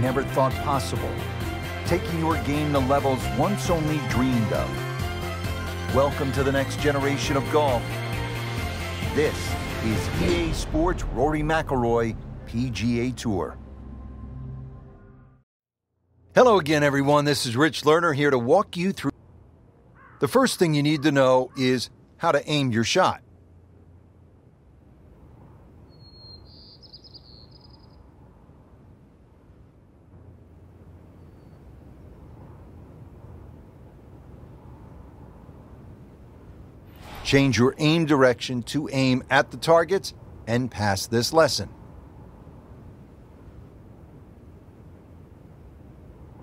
never thought possible, taking your game to levels once only dreamed of. Welcome to the next generation of golf. This is EA Sports Rory McIlroy PGA Tour. Hello again, everyone. This is Rich Lerner here to walk you through. The first thing you need to know is how to aim your shot. Change your aim direction to aim at the targets and pass this lesson.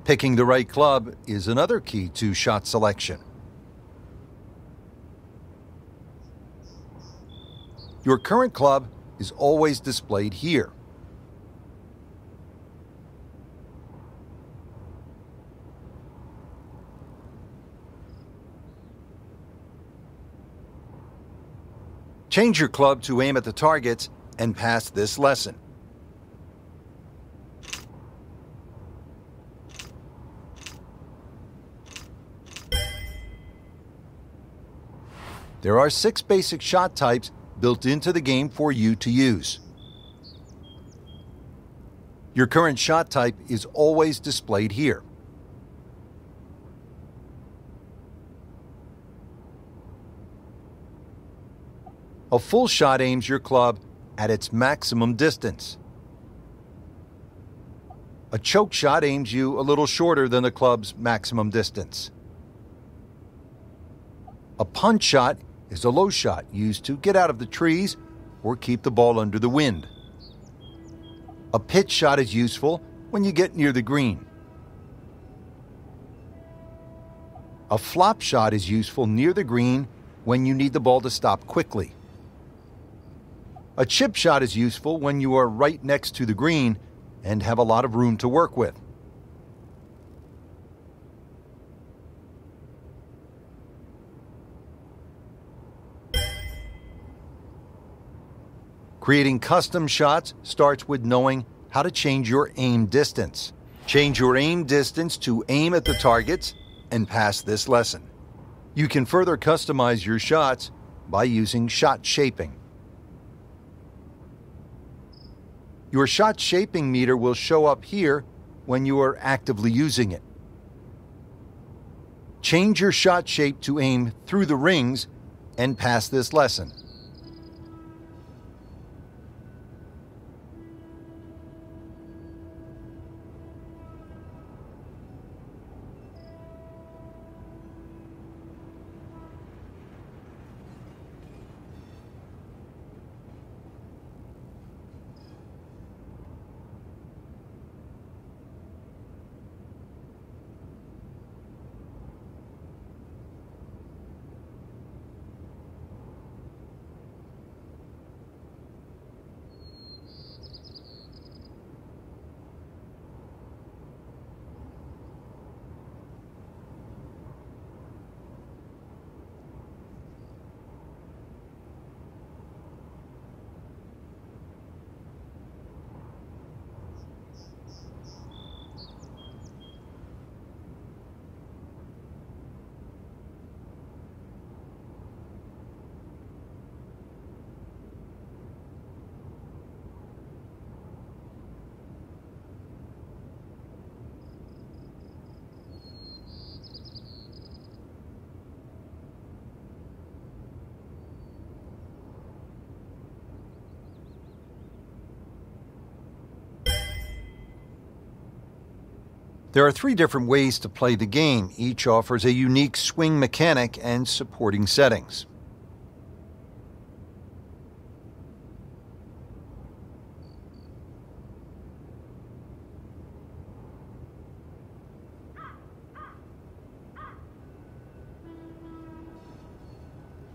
Picking the right club is another key to shot selection. Your current club is always displayed here. Change your club to aim at the targets and pass this lesson. There are 6 basic shot types built into the game for you to use. Your current shot type is always displayed here. A full shot aims your club at its maximum distance. A choke shot aims you a little shorter than the club's maximum distance. A punch shot is a low shot used to get out of the trees or keep the ball under the wind. A pitch shot is useful when you get near the green. A flop shot is useful near the green when you need the ball to stop quickly. A chip shot is useful when you are right next to the green and have a lot of room to work with. Creating custom shots starts with knowing how to change your aim distance. Change your aim distance to aim at the targets and pass this lesson. You can further customize your shots by using shot shaping. Your shot shaping meter will show up here when you are actively using it. Change your shot shape to aim through the rings and pass this lesson. There are 3 different ways to play the game. Each offers a unique swing mechanic and supporting settings.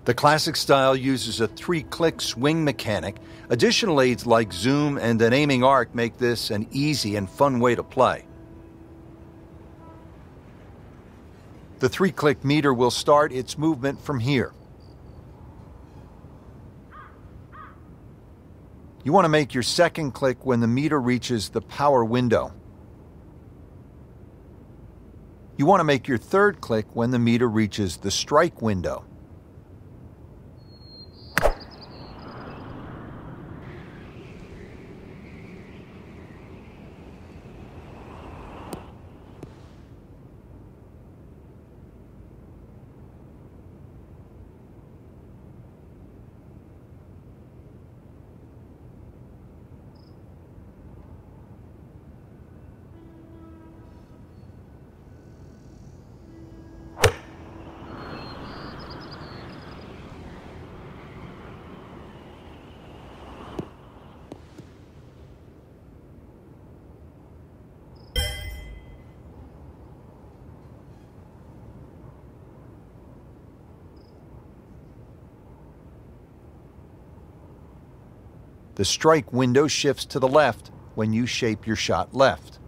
The classic style uses a 3-click swing mechanic. Additional aids like zoom and an aiming arc make this an easy and fun way to play. The 3-click meter will start its movement from here. You want to make your second click when the meter reaches the power window. You want to make your third click when the meter reaches the strike window. The strike window shifts to the left when you shape your shot left.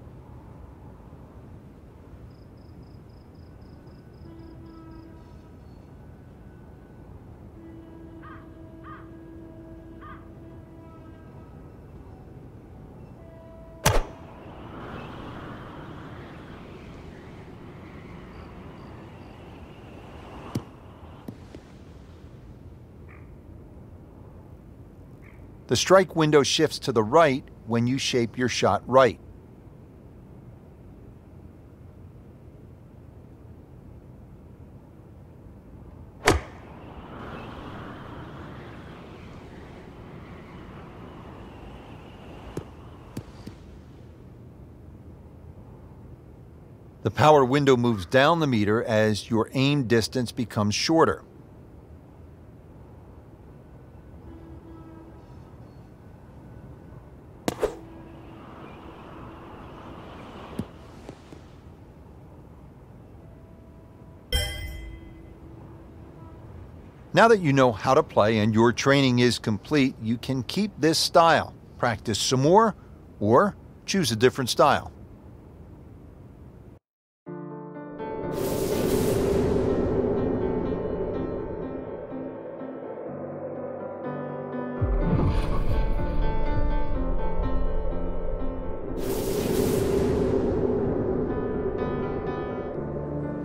The strike window shifts to the right when you shape your shot right. The power window moves down the meter as your aim distance becomes shorter. Now that you know how to play and your training is complete, you can keep this style, practice some more, or choose a different style.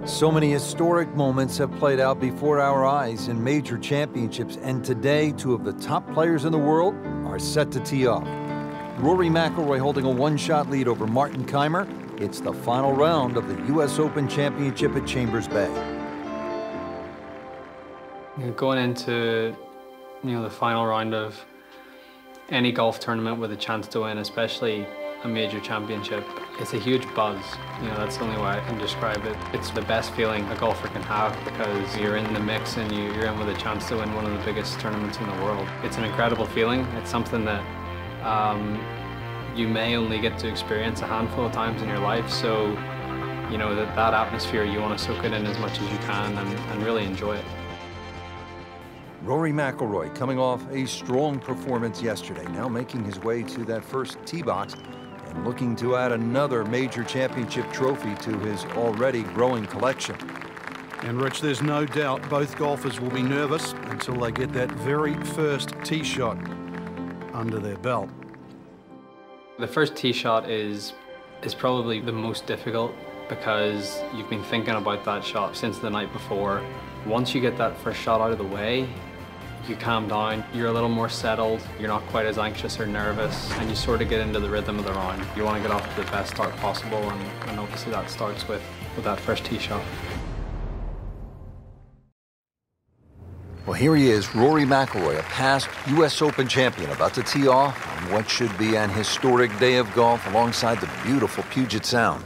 So many historic moments have played out before our eyes in major championships, and today, two of the top players in the world are set to tee off. Rory McIlroy holding a one-shot lead over Martin Kaymer. It's the final round of the U.S. Open Championship at Chambers Bay. Going into, the final round of any golf tournament with a chance to win, especially a major championship, it's a huge buzz. That's the only way I can describe it. It's the best feeling a golfer can have because you're in the mix and you're in with a chance to win one of the biggest tournaments in the world. It's an incredible feeling. It's something that you may only get to experience a handful of times in your life. So, that atmosphere, you want to soak it in as much as you can and really enjoy it. Rory McIlroy coming off a strong performance yesterday, now making his way to that first tee box and looking to add another major championship trophy to his already growing collection. And Rich, there's no doubt both golfers will be nervous until they get that very first tee shot under their belt. The first tee shot is probably the most difficult because you've been thinking about that shot since the night before. Once you get that first shot out of the way, you calm down, you're a little more settled, you're not quite as anxious or nervous, and you sort of get into the rhythm of the round. You want to get off to the best start possible, and obviously that starts with that first tee shot. Well, here he is, Rory McIlroy, a past U.S. Open champion, about to tee off on what should be an historic day of golf alongside the beautiful Puget Sound.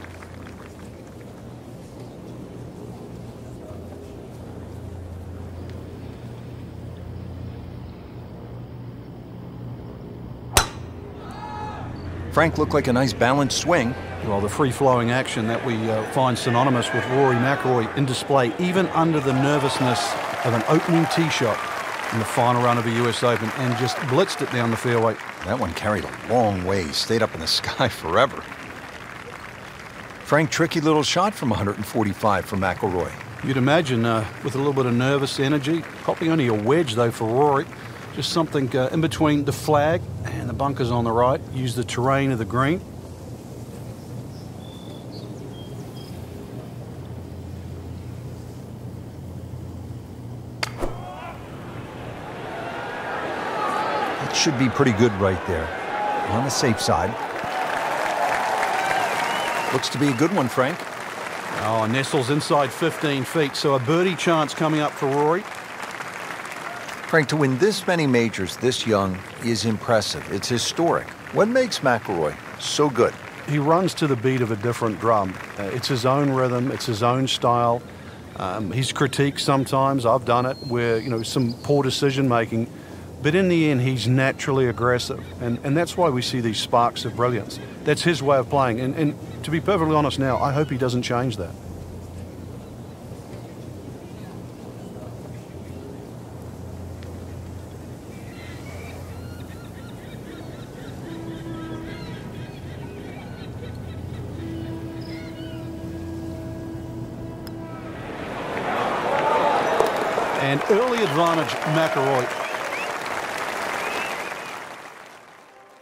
Frank looked like a nice balanced swing. Well, the free-flowing action that we find synonymous with Rory McIlroy in display, even under the nervousness of an opening tee shot in the final round of a US Open, and just blitzed it down the fairway. That one carried a long way, stayed up in the sky forever. Frank, tricky little shot from 145 for McIlroy. You'd imagine with a little bit of nervous energy, probably only a wedge though for Rory. Just something in between the flag and the bunkers on the right. Use the terrain of the green. should be pretty good right there. On the safe side. Looks to be a good one, Frank. Oh, nestles inside 15 feet, so a birdie chance coming up for Rory. Frank, to win this many majors this young is impressive. It's historic. What makes McIlroy so good? He runs to the beat of a different drum. It's his own rhythm, it's his own style. He's critiqued sometimes, I've done it, where, you know, some poor decision making. But in the end, he's naturally aggressive. And that's why we see these sparks of brilliance. That's his way of playing. And to be perfectly honest now, I hope he doesn't change that. And early advantage, McIlroy.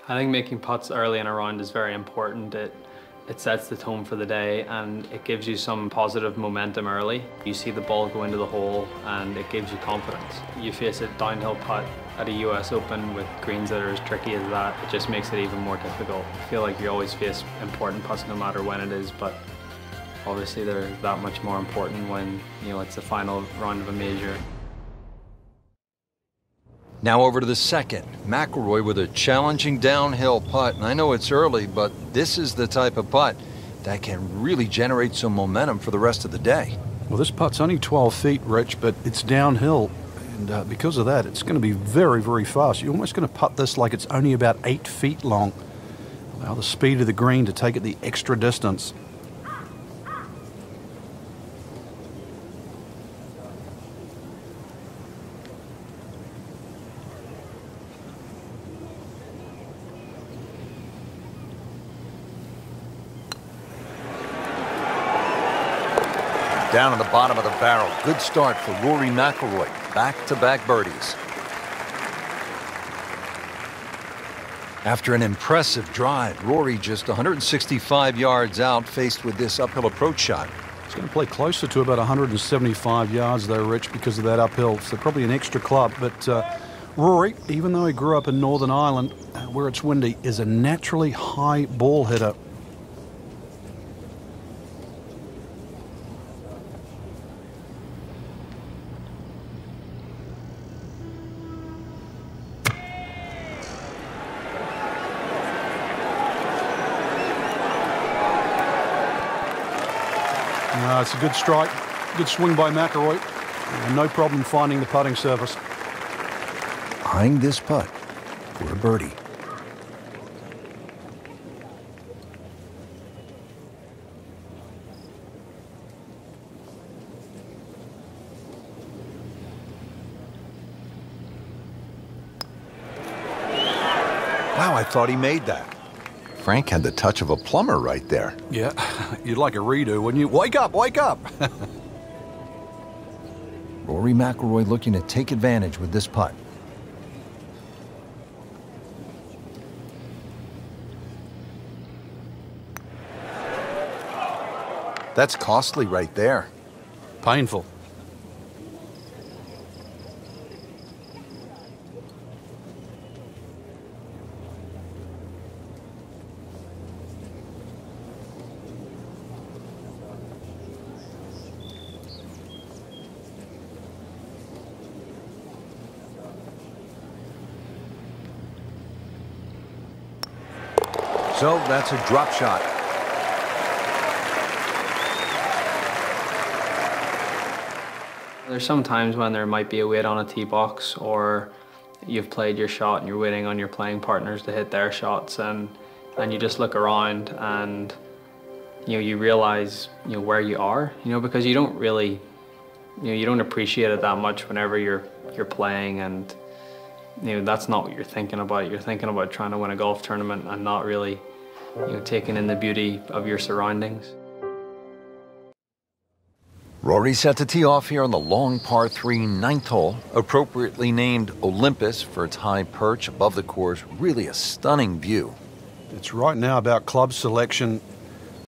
I think making putts early in a round is very important. It sets the tone for the day and it gives you some positive momentum early. You see the ball go into the hole and it gives you confidence. You face a downhill putt at a US Open with greens that are as tricky as that, it just makes it even more difficult. I feel like you always face important putts no matter when it is, but obviously they're that much more important when, you know, it's the final round of a major. Now over to the second. McIlroy with a challenging downhill putt. And I know it's early, but this is the type of putt that can really generate some momentum for the rest of the day. Well, this putt's only 12 feet, Rich, but it's downhill. And because of that, it's going to be very, very fast. You're almost going to putt this like it's only about 8 feet long. Allow the speed of the green to take it the extra distance. Down at the bottom of the barrel. Good start for Rory McIlroy. Back-to-back birdies. After an impressive drive, Rory just 165 yards out, faced with this uphill approach shot. He's going to play closer to about 175 yards though, Rich, because of that uphill. So probably an extra club. But Rory, even though he grew up in Northern Ireland, where it's windy, is a naturally high ball hitter. It's a good strike, good swing by McIlroy. No problem finding the putting surface. Eyeing this putt for a birdie. Wow, I thought he made that. Frank had the touch of a plumber right there. Yeah, you'd like a redo, wouldn't you? Wake up, wake up! Rory McIlroy looking to take advantage with this putt. That's costly right there. Painful. So that's a drop shot. There's some times when there might be a wait on a tee box, or you've played your shot and you're waiting on your playing partners to hit their shots, and you just look around and you realize where you are, because you don't really you don't appreciate it that much whenever you're playing, and that's not what you're thinking about. You're thinking about trying to win a golf tournament and not really taking in the beauty of your surroundings. Rory set to tee off here on the long par 3 9th hole, appropriately named Olympus for its high perch above the course. Really a stunning view. It's right now about club selection.